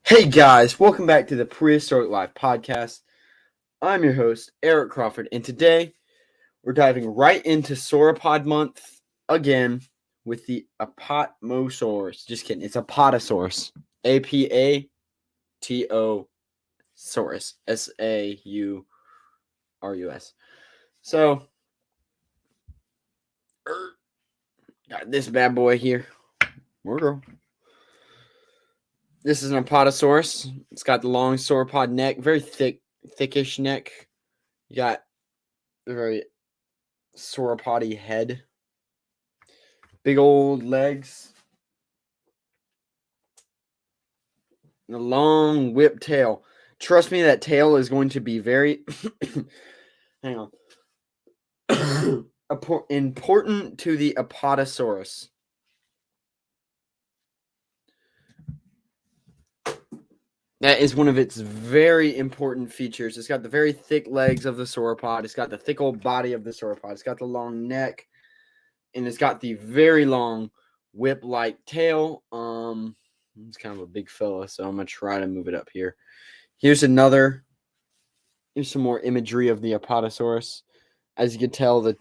Hey guys, welcome back to the Prehistoric Life podcast. I'm your host, Eric Crawford, and today we're diving right into sauropod month again with the apatosaurus. Just kidding, it's apatosaurus. A-P-A-T-O saurus. S-A-U-R-U-S. So, got this bad boy here. Or girl. This is an apatosaurus. It's got the long sauropod neck, very thickish neck. You got a very sauropody head. Big old legs. And a long whip tail. Trust me, that tail is going to be very hang on. Important to the apatosaurus. That is one of its very important features. It's got the very thick legs of the sauropod. It's got the thick old body of the sauropod. It's got the long neck. And it's got the very long whip-like tail. It's kind of a big fella, so I'm going to try to move it up here. Here's some more imagery of the apatosaurus. As you can tell, the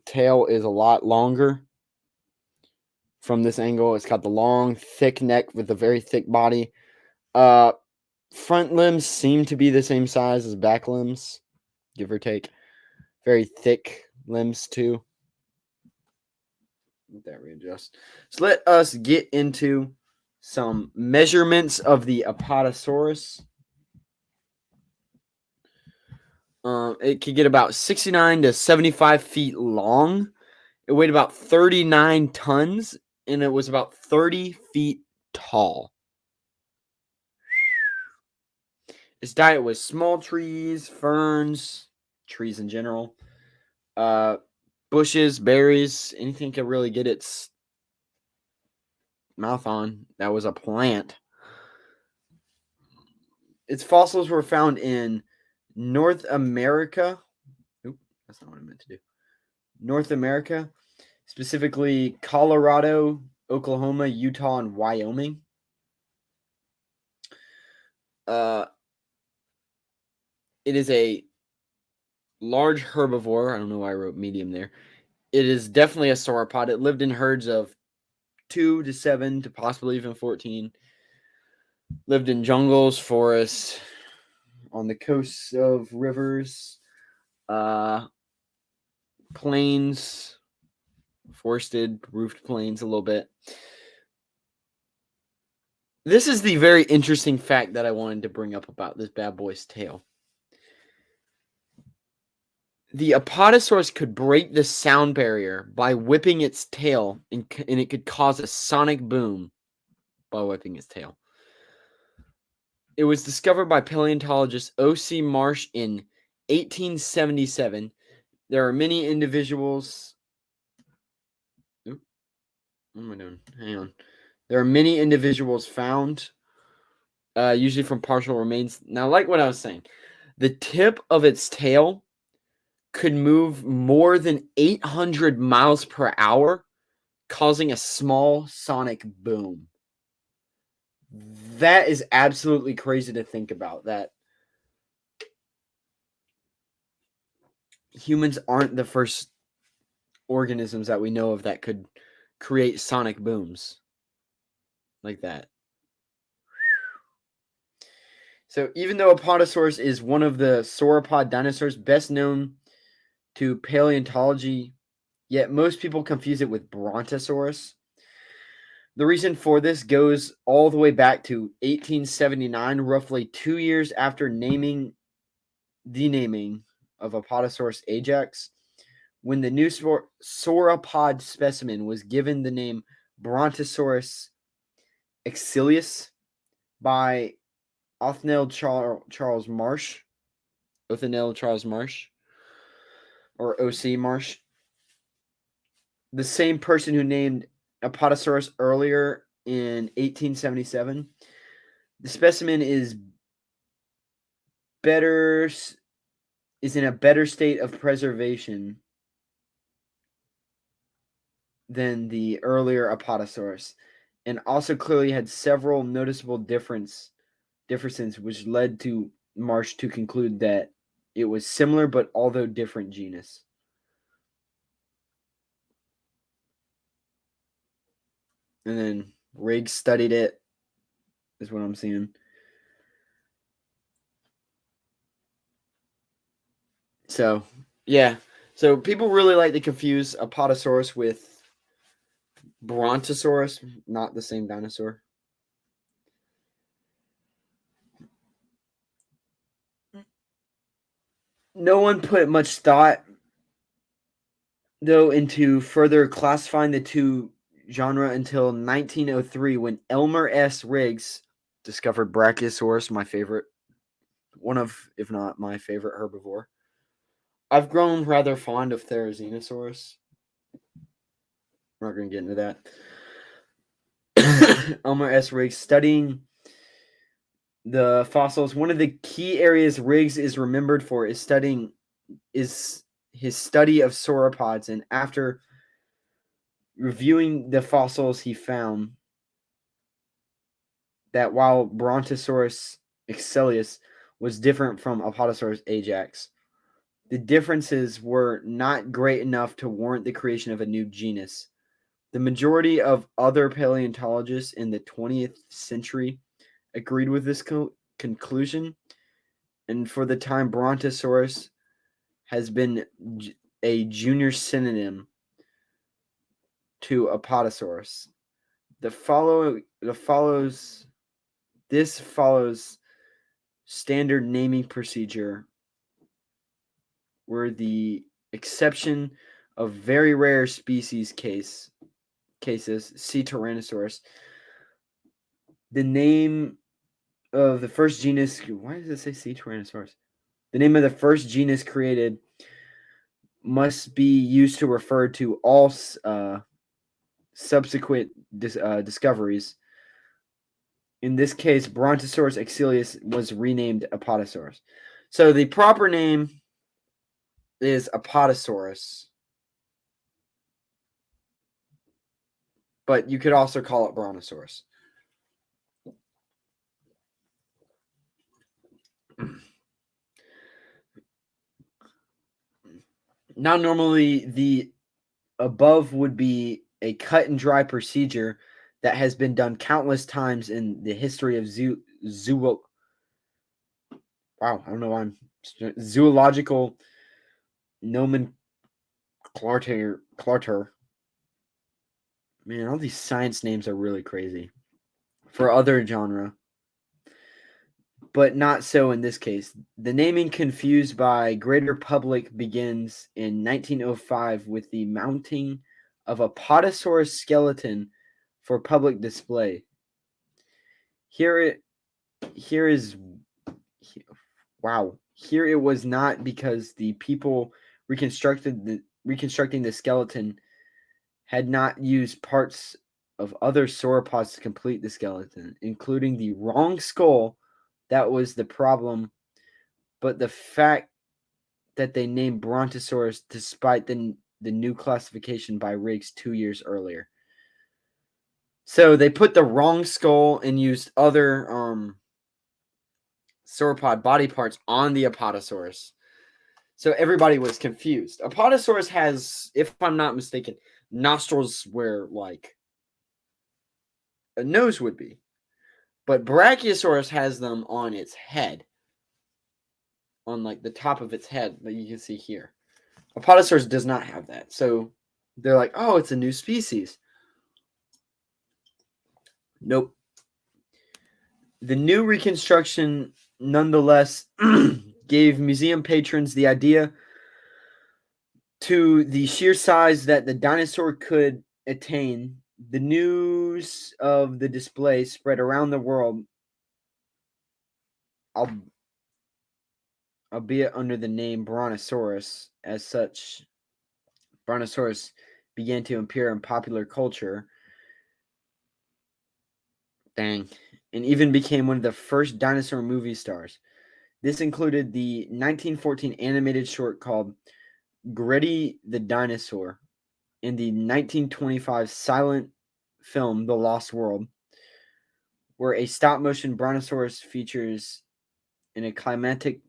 tail is a lot longer from this angle. It's got the long, thick neck with a very thick body. Front limbs seem to be the same size as back limbs, give or take. Very thick limbs too. Let that readjust. So let us get into some measurements of the apatosaurus. It could get about 69 to 75 feet long. It weighed about 39 tons, and it was about 30 feet tall. Its diet was small trees, ferns, trees in general, bushes, berries, anything could really get its mouth on. That was a plant. Its fossils were found in North America. Oop, that's not what I meant to do. North America, specifically Colorado, Oklahoma, Utah, and Wyoming. It is a large herbivore. I don't know why I wrote medium there. It is definitely a sauropod. It lived in herds of 2 to 7 to possibly even 14. Lived in jungles, forests, on the coasts of rivers, plains, forested, roofed plains a little bit. This is the very interesting fact that I wanted to bring up about this bad boy's tail. The apatosaurus could break the sound barrier by whipping its tail, and it could cause a sonic boom by whipping its tail. It was discovered by paleontologist O.C. Marsh in 1877. There are many individuals... Oop, what am I doing? Hang on. There are many individuals found, usually from partial remains. Now, like what I was saying, the tip of its tail could move more than 800 miles per hour, causing a small sonic boom. That is absolutely crazy to think about, that humans aren't the first organisms that we know of that could create sonic booms like that. So even though Apatosaurus is one of the sauropod dinosaurs best known to paleontology, yet most people confuse it with Brontosaurus. The reason for this goes all the way back to 1879, roughly 2 years after the naming of Apatosaurus ajax, when the new sauropod specimen was given the name Brontosaurus exilius by Othniel Charles Marsh, or O.C. Marsh, the same person who named apatosaurus earlier in 1877. The specimen is in a better state of preservation than the earlier apatosaurus, and also clearly had several noticeable differences, which led to Marsh to conclude that it was similar but although different genus. And then Riggs studied it, is what I'm seeing. So, yeah. So people really like to confuse apatosaurus with Brontosaurus, not the same dinosaur. No one put much thought, though, into further classifying the two genera until 1903, when Elmer S. Riggs discovered Brachiosaurus, my favorite, one of, if not my favorite herbivore. I've grown rather fond of Therizinosaurus. We're not going to get into that. Elmer S. Riggs studying the fossils. One of the key areas Riggs is remembered for is his study of sauropods, and after reviewing the fossils, he found that while Brontosaurus exilius was different from Apatosaurus ajax, the differences were not great enough to warrant the creation of a new genus. The majority of other paleontologists in the 20th century agreed with this conclusion, and for the time, Brontosaurus has been a junior synonym to Apatosaurus. This follows standard naming procedure, where the exception of very rare species cases, see Tyrannosaurus. The name of the first genus, why does it say C. Tyrannosaurus? The name of the first genus created must be used to refer to all subsequent discoveries. In this case, Brontosaurus exilius was renamed Apatosaurus. So the proper name is Apatosaurus, but you could also call it Brontosaurus. Now, normally the above would be a cut and dry procedure that has been done countless times in the history of zoological nomenclature. Man, all these science names are really crazy for other genre, but not so in this case. The naming confused by greater public begins in 1905 with the mounting of a Apatosaurus skeleton for public display. Here it was not because the people reconstructing the skeleton had not used parts of other sauropods to complete the skeleton, including the wrong skull. That was the problem, but the fact that they named Brontosaurus despite the new classification by Riggs 2 years earlier. So they put the wrong skull and used other sauropod body parts on the Apatosaurus. So everybody was confused. Apatosaurus has, if I'm not mistaken, nostrils where like a nose would be. But Brachiosaurus has them on its head. On like the top of its head that you can see here. Apatosaurus does not have that. So they're like, oh, it's a new species. Nope. The new reconstruction nonetheless gave museum patrons the idea To the sheer size that the dinosaur could attain, the news of the display spread around the world, albeit under the name Brontosaurus. As such, Brontosaurus began to appear in popular culture. Dang. And even became one of the first dinosaur movie stars. This included the 1914 animated short called Gritty the Dinosaur and the 1925 silent film The Lost World, where a stop-motion brontosaurus features in a climactic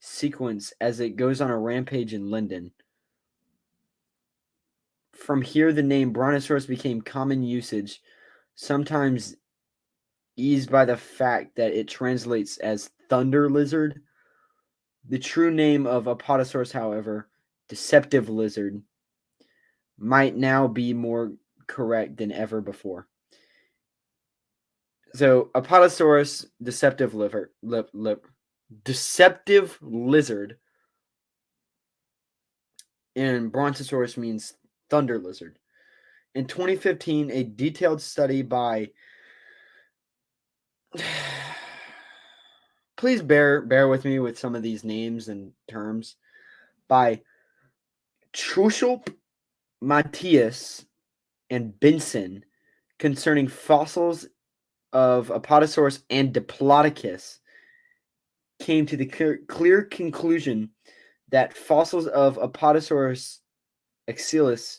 sequence as it goes on a rampage in London. From here, the name brontosaurus became common usage, sometimes eased by the fact that it translates as thunder lizard. The true name of apatosaurus, however, deceptive lizard, might now be more correct than ever before. So, apatosaurus, deceptive lizard, and brontosaurus means thunder lizard. In 2015, a detailed study by please bear with me with some of these names and terms, by Truschelp, Matthias, and Benson concerning fossils of apatosaurus and diplodocus came to the clear conclusion that fossils of apatosaurus axilis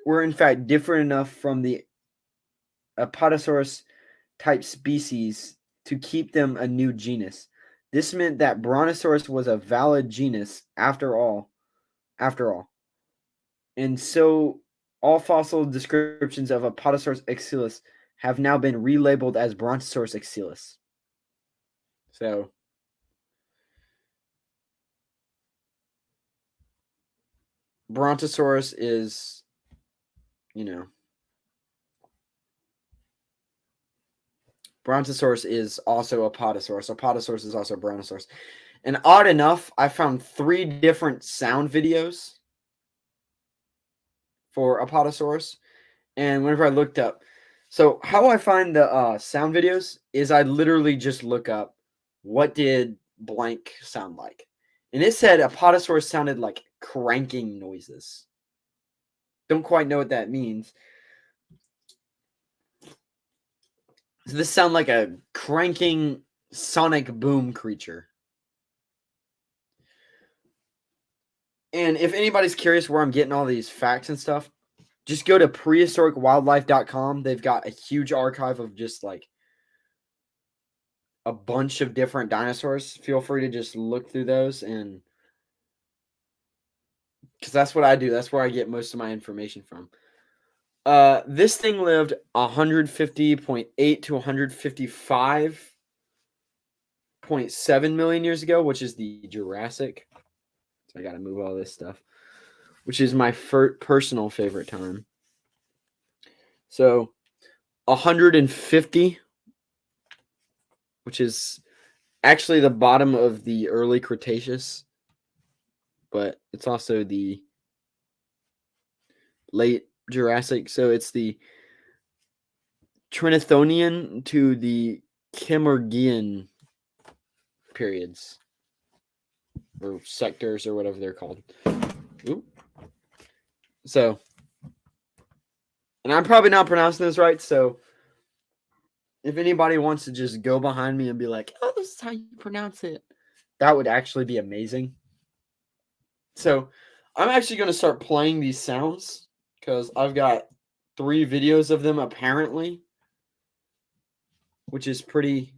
were in fact different enough from the apatosaurus type species to keep them a new genus. This meant that Brontosaurus was a valid genus after all. And so all fossil descriptions of Apatosaurus axilis have now been relabeled as Brontosaurus axilis. So Brontosaurus is, Brontosaurus is also Apatosaurus. Apatosaurus is also Brontosaurus. And odd enough, I found 3 different sound videos for Apatosaurus. And whenever I looked up, so how I find the sound videos is I literally just look up what did blank sound like. And it said Apatosaurus sounded like cranking noises. Don't quite know what that means. Does this sound like a cranking sonic boom creature? And if anybody's curious where I'm getting all these facts and stuff, just go to prehistoricwildlife.com. They've got a huge archive of just like a bunch of different dinosaurs. Feel free to just look through those, and because that's what I do. That's where I get most of my information from. This thing lived 150.8 to 155.7 million years ago, which is the Jurassic. So I got to move all this stuff, which is my personal favorite time. So 150, which is actually the bottom of the early Cretaceous, but it's also the late Jurassic. So it's the Trinithonian to the Camergian periods, or sectors, or whatever they're called. Ooh. So, and I'm probably not pronouncing this right, so if anybody wants to just go behind me and be like, oh, this is how you pronounce it, that would actually be amazing. So I'm actually going to start playing these sounds because I've got 3 videos of them apparently, which is pretty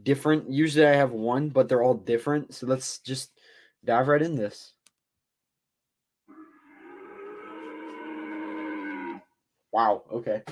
different. Usually I have 1, but they're all different. So let's just dive right in this. Wow, okay.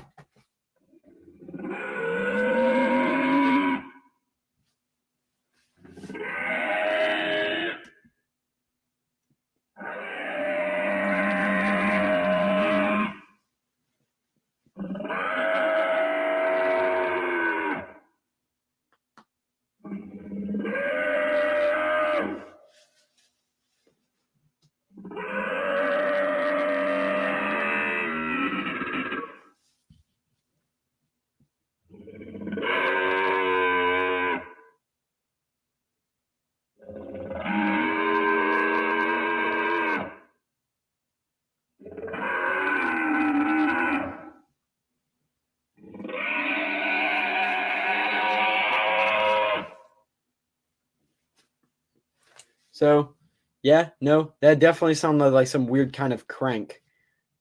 So, yeah, no, that definitely sounded like some weird kind of crank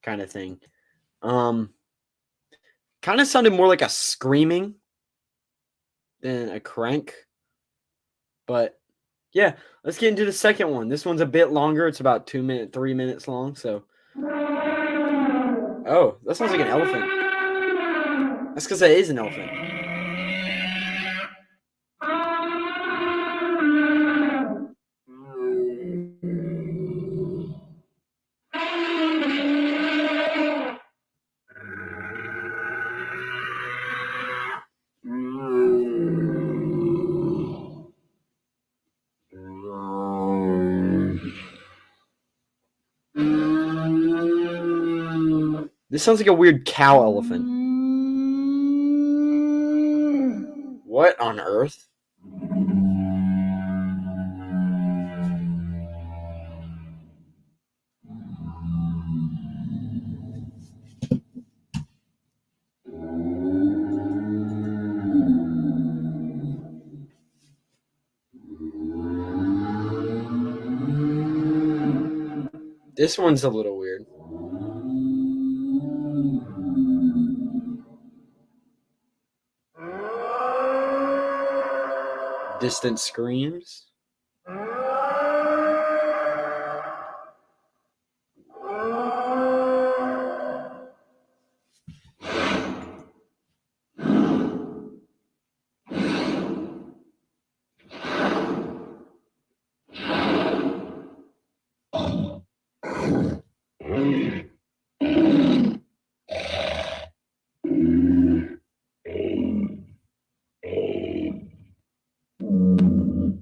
kind of thing. Kind of sounded more like a screaming than a crank. But yeah, let's get into the second one. This one's a bit longer. It's about 3 minutes long. So, oh, that sounds like an elephant. That's because that is an elephant. This sounds like a weird cow elephant. What on earth? This one's a little weird. Distant screams.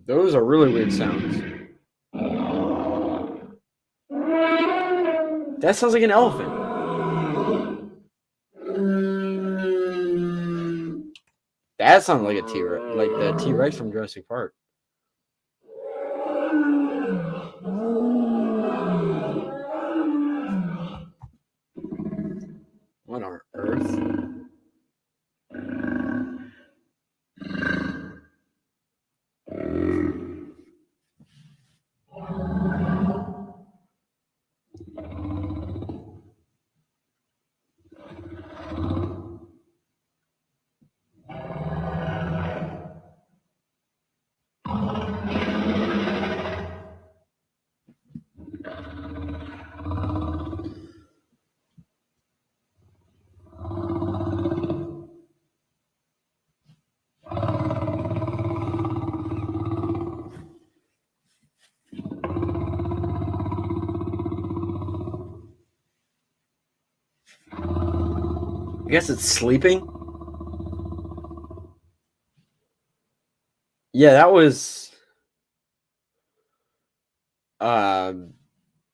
Those are really weird sounds. That sounds like an elephant. That sounds like a T-Rex, like the T-Rex from Jurassic Park. What on earth? I guess it's sleeping. Yeah, that was uh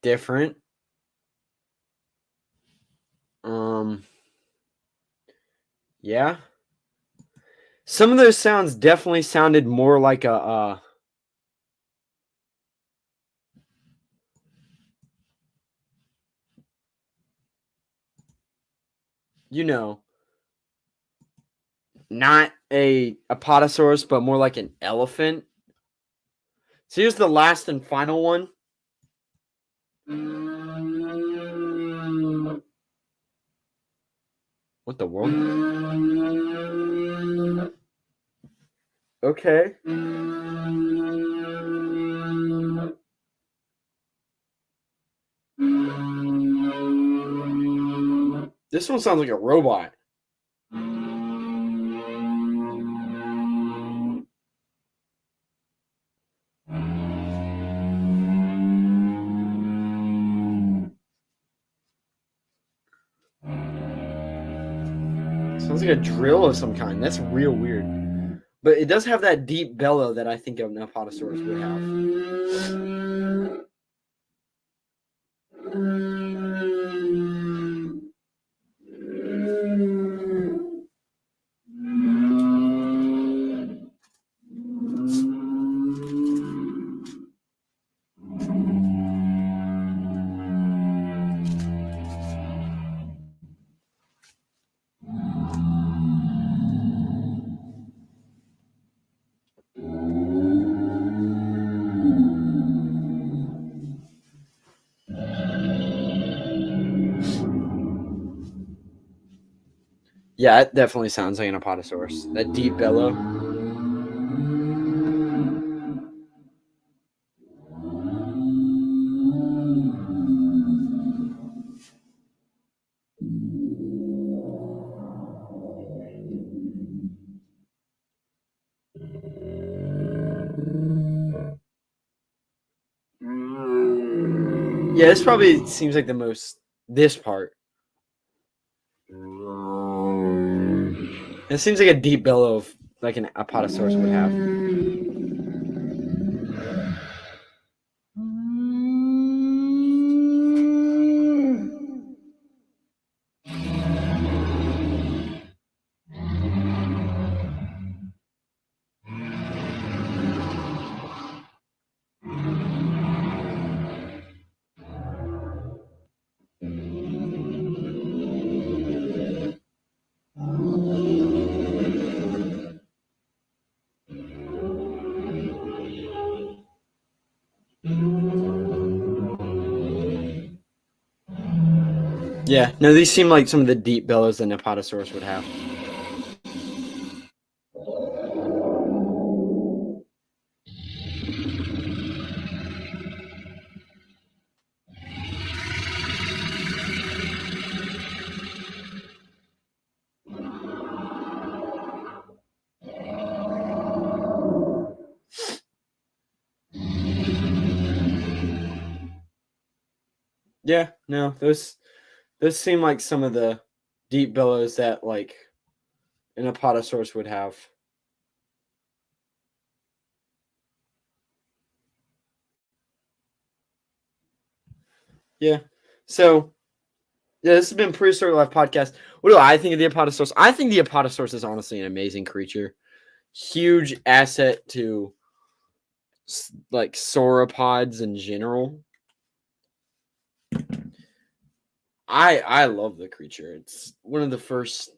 different. Yeah. Some of those sounds definitely sounded more like a you know, not a apatosaurus, but more like an elephant. So here's the last and final one. What the world? Okay. This one sounds like a robot. Sounds like a drill of some kind. That's real weird. But it does have that deep bellow that I think an apatosaurus would have. Yeah, it definitely sounds like an apatosaurus. That deep bellow. Yeah, this probably seems like the most. This part. It seems like a deep bellow of like an apatosaurus would have. Yeah, no, these seem like some of the deep bellows that an apatosaurus would have. Yeah, no, those seem like some of the deep bellows that like an apatosaurus would have. Yeah. So yeah, this has been Prehistoric Life Podcast. What do I think of the apatosaurus? I think the apatosaurus is honestly an amazing creature. Huge asset to like sauropods in general. I love the creature. It's one of the first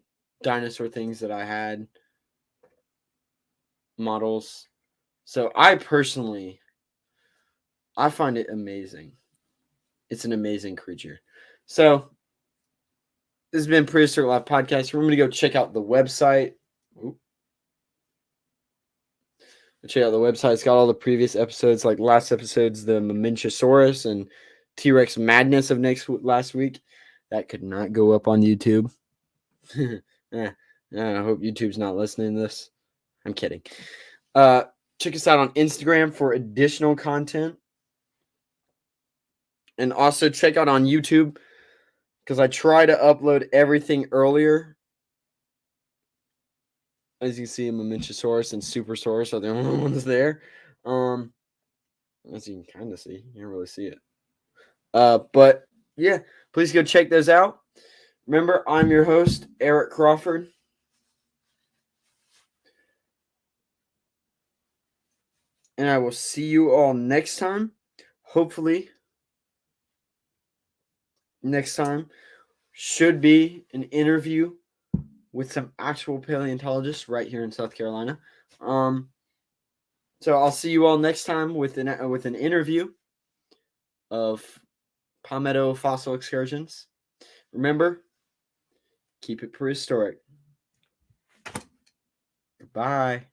dinosaur things that I had models. So I find it amazing. It's an amazing creature. So this has been Prehistoric Life Podcast. Remember to go check out the website. Check out the website. It's got all the previous episodes. Like last episode's the Mamenchosaurus and T-Rex Madness of last week. That could not go up on YouTube. I hope YouTube's not listening to this. I'm kidding. Check us out on Instagram for additional content. And also check out on YouTube because I try to upload everything earlier. As you can see, Mamenchosaurus and Supersaurus are the only ones there. As you can kind of see, you can't really see it. But yeah, please go check those out. Remember, I'm your host, Eric Crawford. And I will see you all next time. Hopefully, next time should be an interview with some actual paleontologists right here in South Carolina. So I'll see you all next time with an interview of Palmetto Fossil Excursions. Remember, keep it prehistoric. Goodbye.